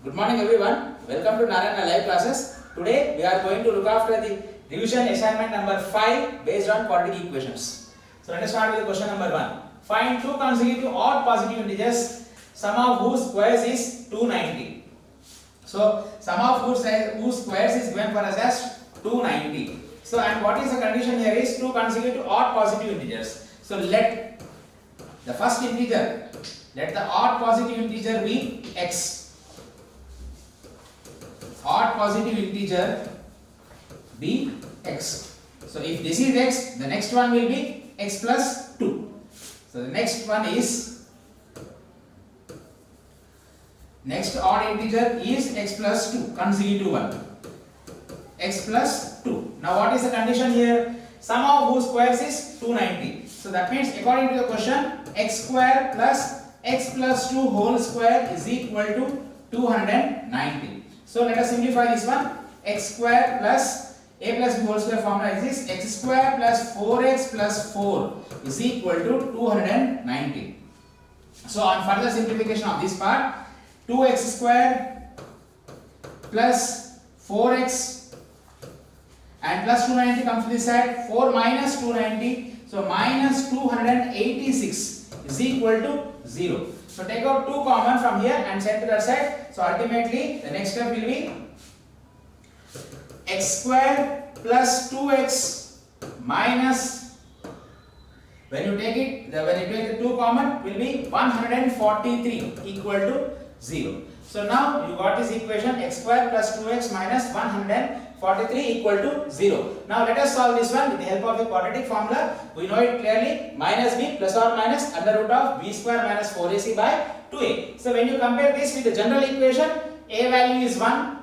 Good morning everyone. Welcome to Narayana live classes. Today we are going to look after the revision assignment number 5 based on quadratic equations. So let us start with question number 1. Find two consecutive odd positive integers, sum of whose squares is 290. So sum of whose squares is given for us as 290. So and what is the condition here is two consecutive odd positive integers. So let the first integer, let the odd positive integer be x. Odd positive integer be x. So if this is x, the next one will be x plus 2. So the next one is, next odd integer is x plus 2, consecutive one, x plus 2. Now what is the condition here? Sum of whose squares is 290. So that means according to the question, x square plus x plus 2 whole square is equal to 290. So let us simplify this one. X square plus a plus b whole square formula is this, x square plus 4x plus 4 is equal to 290. So on further simplification of this part, 2x square plus 4x and plus 290 comes to this side, 4 minus 290, so minus 286 is equal to 0. So take out 2 common from here and send to that side. So ultimately the next step will be x square plus 2x minus, when you take the 2 common, will be 143 equal to 0. So now you got this equation, x square plus 2x minus 143 equal to 0. Now let us solve this one with the help of the quadratic formula. We know it clearly, minus b plus or minus under root of b square minus 4ac by 2a. So when you compare this with the general equation, a value is 1,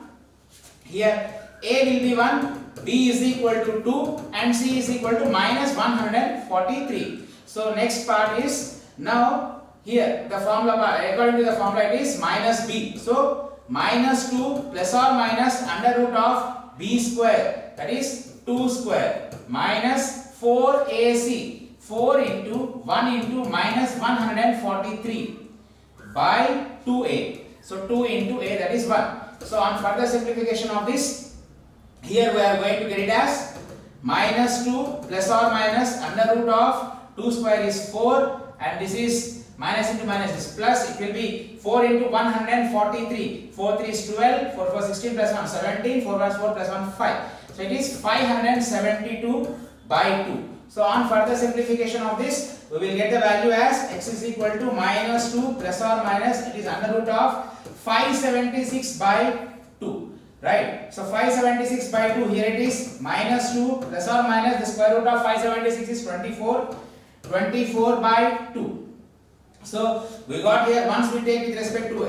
here a will be 1, b is equal to 2 and c is equal to minus 143. So next part is, now here the formula, according to the formula it is minus b. So minus 2 plus or minus under root of b square, that is 2 square, minus 4ac, 4 into 1 into minus 143 by 2a. So 2 into a, that is 1. So on further simplification of this, here we are going to get it as minus 2 plus or minus under root of 2 square is 4 and this is minus into minus is plus, it will be 4 into 143, 4 3 is 12, 4 4 16 plus 1 17, 4 plus 4 plus 1 5. So it is 572 by 2. So on further simplification of this, we will get the value as x is equal to minus 2 plus or minus, it is under root of 576 by 2. Right? So 576 by 2, here it is minus 2 plus or minus the square root of 576 is 24, 24 by 2. So we got here, once we take with respect to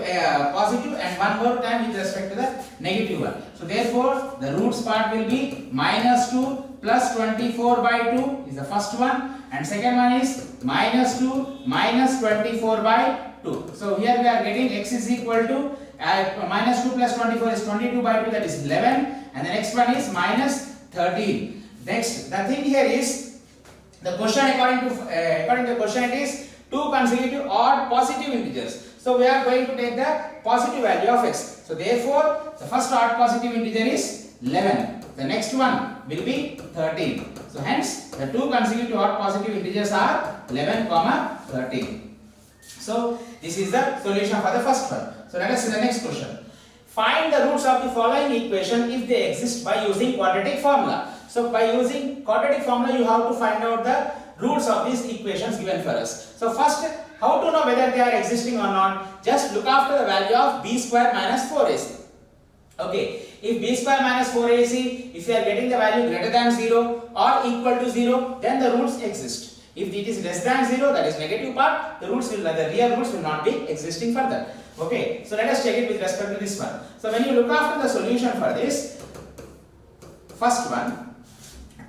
positive and one more time with respect to the negative one. So therefore the roots part will be minus 2 plus 24 by 2 is the first one, and second one is minus 2 minus 24 by 2. So here we are getting x is equal to minus 2 plus 24 is 22 by 2, that is 11, and the next one is minus 13. Next, the thing here is, the question according to the question it is two consecutive odd positive integers. So we are going to take the positive value of x. So therefore the first odd positive integer is 11. The next one will be 13. So hence the two consecutive odd positive integers are 11, 13. So this is the solution for the first one. So let us see the next question. Find the roots of the following equation if they exist by using quadratic formula. So by using quadratic formula you have to find out the roots of these equations given for us. So first, how to know whether they are existing or not? Just look after the value of b square minus 4ac. Okay, if b square minus 4ac, if you are getting the value greater than 0 or equal to 0, then the roots exist. If it is less than 0, that is negative part, the real roots will not be existing further. Okay, so let us check it with respect to this one. So when you look after the solution for this, first one,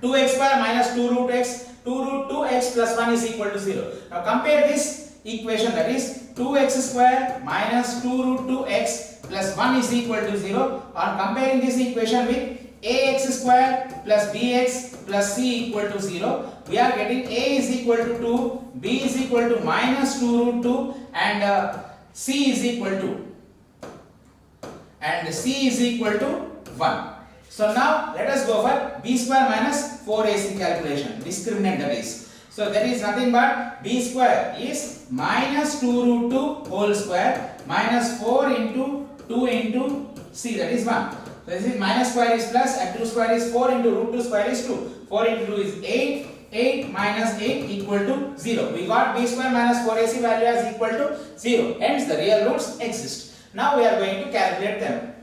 2x square minus 2 root x, 2 root 2x plus 1 is equal to 0. Now compare this equation, that is 2x square minus 2 root 2x plus 1 is equal to 0. On comparing this equation with ax square plus bx plus c equal to 0, we are getting a is equal to 2, b is equal to minus 2 root 2 and c is equal to and C is equal to 1. So now let us go for b square minus 4ac calculation, discriminant that is. So that is nothing but b square is minus 2 root 2 whole square minus 4 into 2 into c, that is 1. So this is minus square is plus and 2 square is 4 into root 2 square is 2. 4 into 2 is 8. 8 minus 8 equal to 0. We got b square minus 4ac value as equal to 0. Hence the real roots exist. Now we are going to calculate them.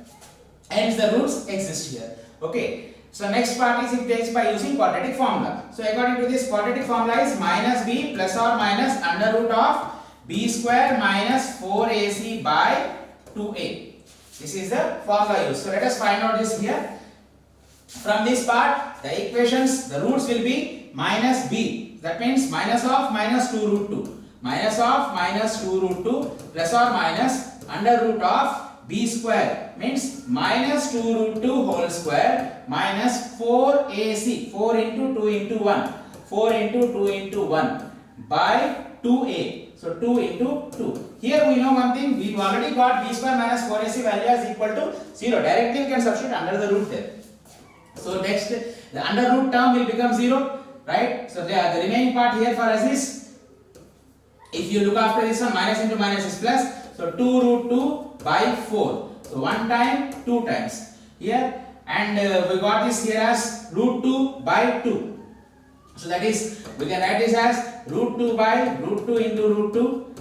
Hence the roots exist here. Okay. So next part is it takes by using quadratic formula. So according to this quadratic formula is minus b plus or minus under root of b square minus 4ac by 2a. This is the formula used. So let us find out this here. From this part, the equations, the roots will be minus b. That means minus of minus 2 root 2. Minus of minus 2 root 2 plus or minus under root of b square means minus 2 root 2 whole square minus 4ac. 4 into 2 into 1. 4 into 2 into 1 by 2a. So 2 into 2. Here we know one thing. We already got b square minus 4ac value as equal to 0. Directly you can substitute under the root there. So next, the under root term will become 0, right? So the remaining part here for us is, if you look after this one, minus into minus is plus. So 2 root 2 by 4. So 1 time, 2 times here, and we got this here as root 2 by 2. So that is, we can write this as root 2 by root 2 into root 2.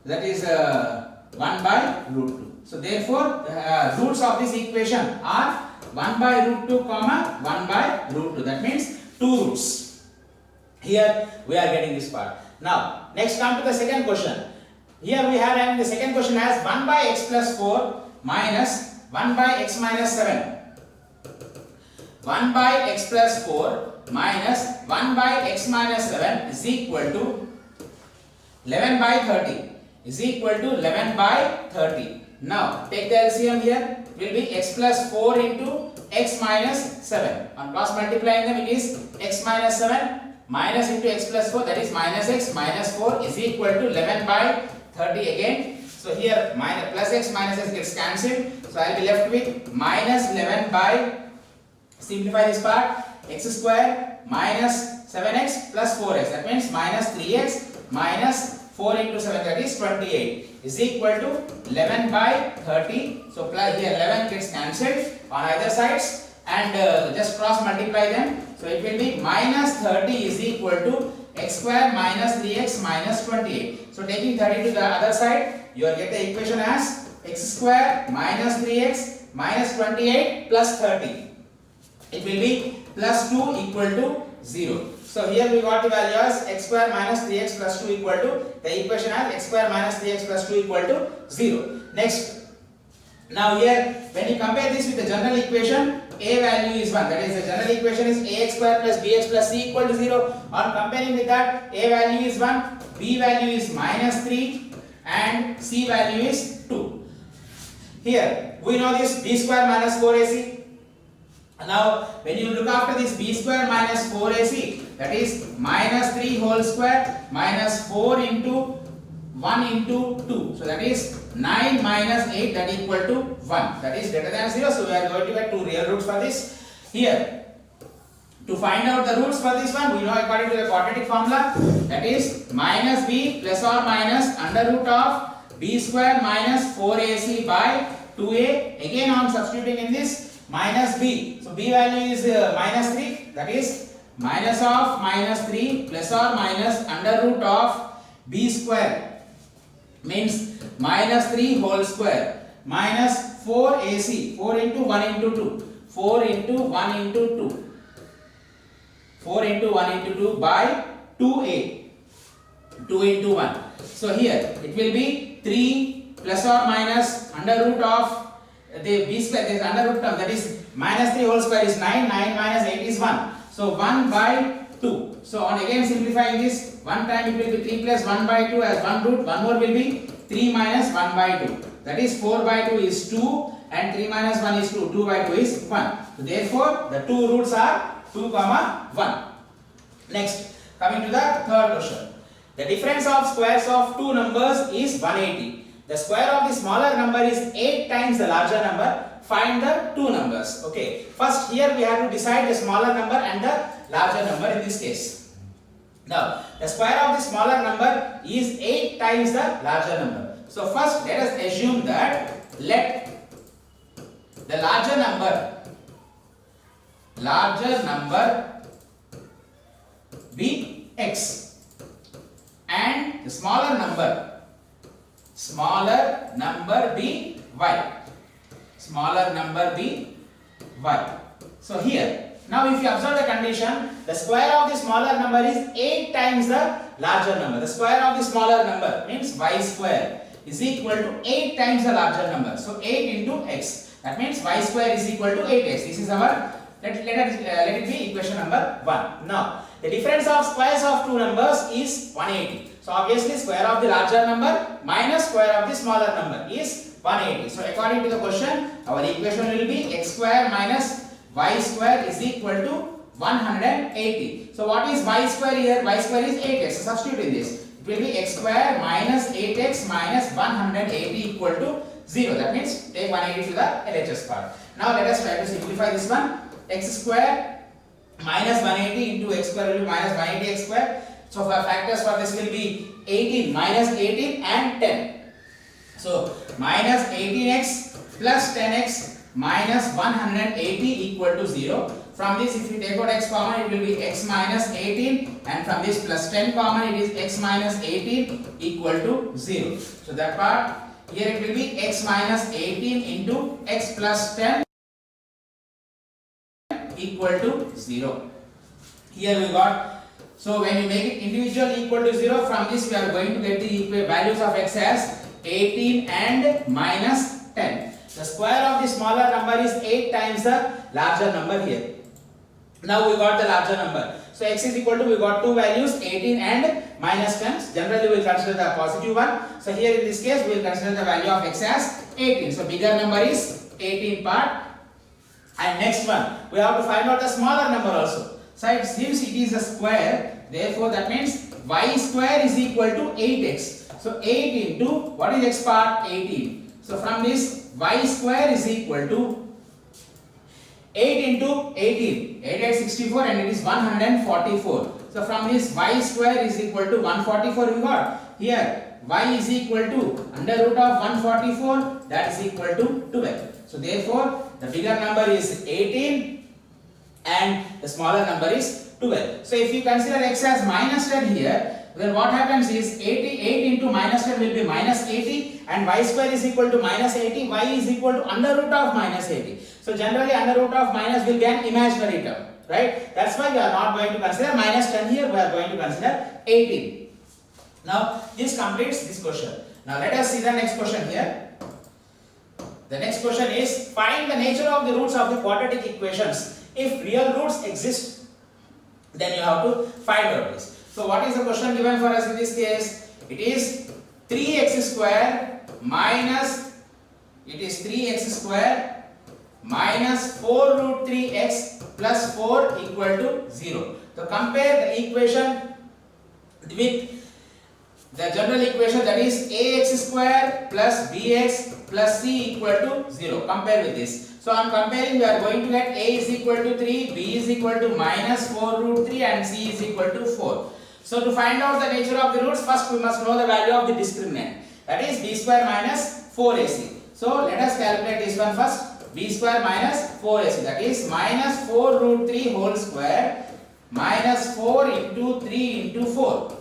That is 1 by root 2. So therefore, the roots of this equation are 1 by root 2 comma 1 by root 2. That means 2 roots. Here we are getting this part. Now next come to the second question. Here we have, and the second question has 1 by x plus 4 minus 1 by x minus 7. 1 by x plus 4 minus 1 by x minus 7 is equal to 11 by 30 is equal to 11 by 30. Now take the LCM here. Will be x plus 4 into x minus 7. On cross multiplying them, it is x minus 7 minus into x plus 4, that is minus x minus 4 is equal to 11 by 30 again. So here minus plus x minus x gets cancelled. So I will be left with minus 11 by, simplify this part, x square minus 7x plus 4x, that means minus 3x minus 4 into 7, that is 28 is equal to 11 by 30. So here 11 gets cancelled on either sides and just cross multiply them. So it will be minus 30 is equal to x square minus 3x minus 28. So taking 30 to the other side, you will get the equation as x square minus 3x minus 28 plus 30. It will be plus 2 equal to 0. So here we got the value as x square minus 3x plus 2 equal to, the equation as x square minus 3x plus 2 equal to 0. Next, now here when you compare this with the general equation, a value is 1, that is the general equation is ax square plus bx plus c equal to 0. On comparing with that, a value is 1, b value is minus 3 and c value is 2. Here we know this b square minus 4ac. Now when you look after this b square minus 4ac, that is minus 3 whole square minus 4 into 1 into 2. So that is 9 minus 8, that equal to 1. That is greater than 0. So we are going to get 2 real roots for this. Here, to find out the roots for this one, we know according to the quadratic formula, that is minus b plus or minus under root of b square minus 4ac by 2a. Again on substituting in this minus b. So b value is minus 3, that is minus of minus 3 plus or minus under root of b square means minus 3 whole square minus 4ac, 4 into 1 into 2, 4 into 1 into 2, 4 into 1 into 2 by 2a, 2 into 1. So here it will be 3 plus or minus under root of the b square, there is under root term, that is minus 3 whole square is 9, 9 minus 8 is 1. So 1 by 2. So on again simplifying this, one time it will be 3 plus 1 by 2 as 1 root, one more will be 3 minus 1 by 2. That is 4 by 2 is 2 and 3 minus 1 is 2, 2 by 2 is 1. So therefore the two roots are 2 comma 1. Next, coming to the third question. The difference of squares of two numbers is 180. The square of the smaller number is 8 times the larger number. Find the two numbers. Okay. First here we have to decide the smaller number and the larger number in this case. Now, the square of the smaller number is 8 times the larger number. So first let us assume that let the larger number be x and the smaller number be y. Smaller number be y. So here, now if you observe the condition, the square of the smaller number is 8 times the larger number. The square of the smaller number means y square is equal to 8 times the larger number. So 8 into x. That means y square is equal to 8x. This is our, let it be equation number 1. Now, the difference of squares of two numbers is 180. So obviously square of the larger number minus square of the smaller number is 180. So according to the question, our equation will be x square minus y square is equal to 180. So what is y square here? Y square is 8x. So substitute in this. It will be x square minus 8x minus 180 equal to 0. That means take 180 to the LHS part. Now let us try to simplify this one. X square minus 180 into x square will be minus 180 x square. So for factors for this will be 18 minus 18 and 10. So minus 18x plus 10x minus 180 equal to 0. From this if you take out x common, it will be x minus 18, and from this plus 10 common, it is x minus 18 equal to 0. So that part here it will be x minus 18 into x plus 10 equal to 0. Here we got, so when you make it individual equal to 0, from this we are going to get the values of x as 18 and minus 10. The square of the smaller number is 8 times the larger number here. Now we got the larger number. So x is equal to, we got two values 18 and minus 10. Generally we will consider the positive one. So here in this case we will consider the value of x as 18. So bigger number is 18 part. And next one, we have to find out the smaller number also. So it seems it is a square, therefore that means y square is equal to 8x. So 8 into, what is x part? 18. So from this y square is equal to 8 into 18, 8 is 64 and it is 144. So from this y square is equal to 144 we got. Here y is equal to under root of 144, that is equal to 12. So therefore the bigger number is 18 and the smaller number is 12. So if you consider x as minus 10 here, then what happens is 88 into minus 10 will be minus 80, and y square is equal to minus 80, y is equal to under root of minus 80. So generally under root of minus will be an imaginary term, right? That's why we are not going to consider minus 10 here, we are going to consider 18. Now this completes this question. Now let us see the next question here. The next question is, find the nature of the roots of the quadratic equations. If real roots exist, then you have to find out this. So what is the question given for us in this case? It is 3x square minus, it is 3x square minus 4 root 3x plus 4 equal to 0. So compare the equation with the general equation, that is ax square plus bx plus c equal to 0. Compare with this. So on comparing, we are going to get a is equal to 3, b is equal to minus 4 root 3 and c is equal to 4. So to find out the nature of the roots, first we must know the value of the discriminant, that is b square minus 4ac. So let us calculate this one first. B square minus 4ac, that is minus 4 root 3 whole square minus 4 into 3 into 4.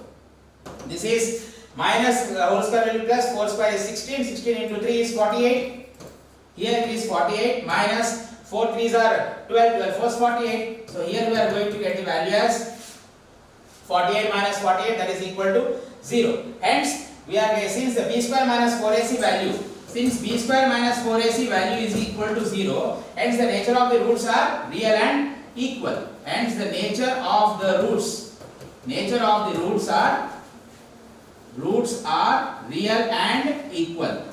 This is minus whole square will be plus, 4 square is 16, 16 into 3 is 48. Here it is 48 minus 4 3s are 12, 12 4 is 48. So here we are going to get the value as 48 minus 48, that is equal to 0. Hence we are, since the b square minus 4ac value, since b square minus 4ac value is equal to 0, hence the nature of the roots are real and equal. Hence the nature of the roots are real and equal.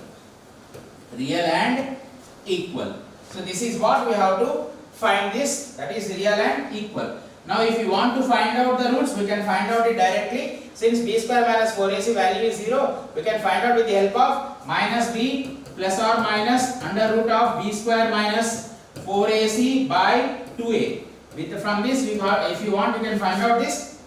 Real and equal. So this is what we have to find this, that is real and equal. Now if you want to find out the roots, we can find out it directly. Since b square minus 4ac value is 0, we can find out with the help of minus b plus or minus under root of b square minus 4ac by 2a. From this, if you want, you can find out this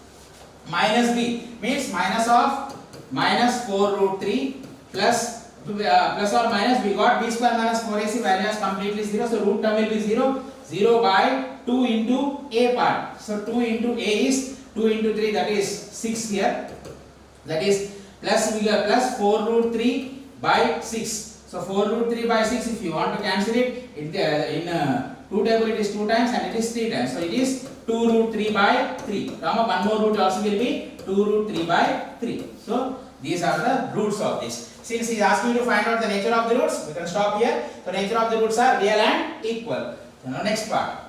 minus b means minus of minus 4 root 3 plus or minus, we got b square minus 4ac value is completely 0, so root term will be 0. 0 by 2 into a part. So 2 into a is 2 into 3, that is 6 here. That is plus, we got plus 4 root 3 by 6. So 4 root 3 by 6, if you want to cancel it, in 2 table it is 2 times and it is 3 times. So it is 2 root 3 by 3. One more root also will be 2 root 3 by 3. So these are the roots of this. Since he is asking you to find out the nature of the roots, we can stop here. So nature of the roots are real and equal. Now next part.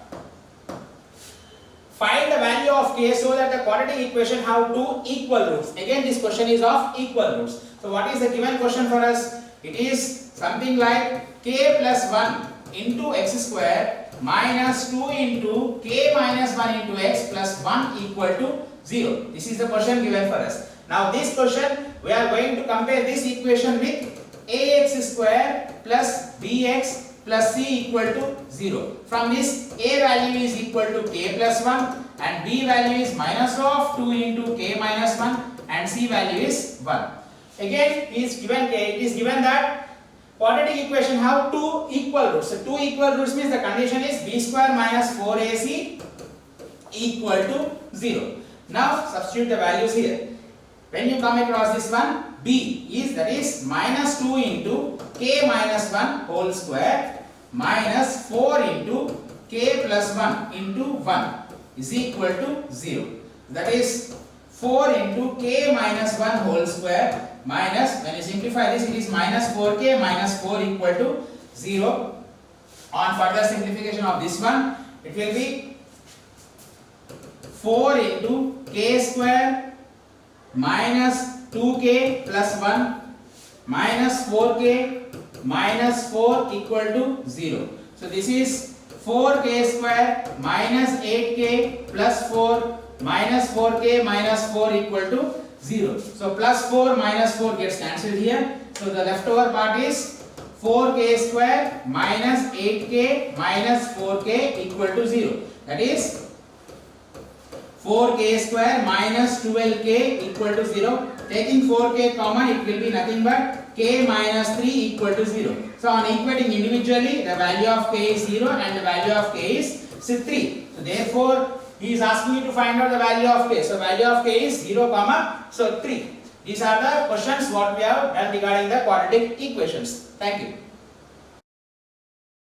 Find the value of k so that the quadratic equation have two equal roots. Again, this question is of equal roots. So what is the given question for us? It is something like k plus 1 into x square minus 2 into k minus 1 into x plus 1 equal to 0. This is the question given for us. Now this question, we are going to compare this equation with ax square plus bx plus c equal to 0. From this, a value is equal to k plus 1 and b value is minus of 2 into k minus 1 and c value is 1. Again, it is given that quadratic equation have two equal roots. So two equal roots means the condition is b square minus 4ac equal to 0. Now substitute the values here. When you come across this one, b is, that is minus 2 into k minus 1 whole square minus 4 into k plus 1 into 1 is equal to 0. That is 4 into k minus 1 whole square minus, when you simplify this, it is minus 4k minus 4 equal to 0. On further simplification of this one, it will be 4 into k square minus 2k plus 1 minus 4k minus 4 equal to 0. So this is 4k square minus 8k plus 4 minus 4k minus 4 equal to 0. So plus 4 minus 4 gets cancelled here. So the leftover part is 4k square minus 8k minus 4k equal to 0. That is 4k square minus 12k equal to 0. Taking 4k common, it will be nothing but k minus 3 equal to 0. So on equating individually, the value of k is 0 and the value of k is 3. So therefore, he is asking you to find out the value of k. So value of k is 0, so 3. These are the questions what we have done regarding the quadratic equations. Thank you.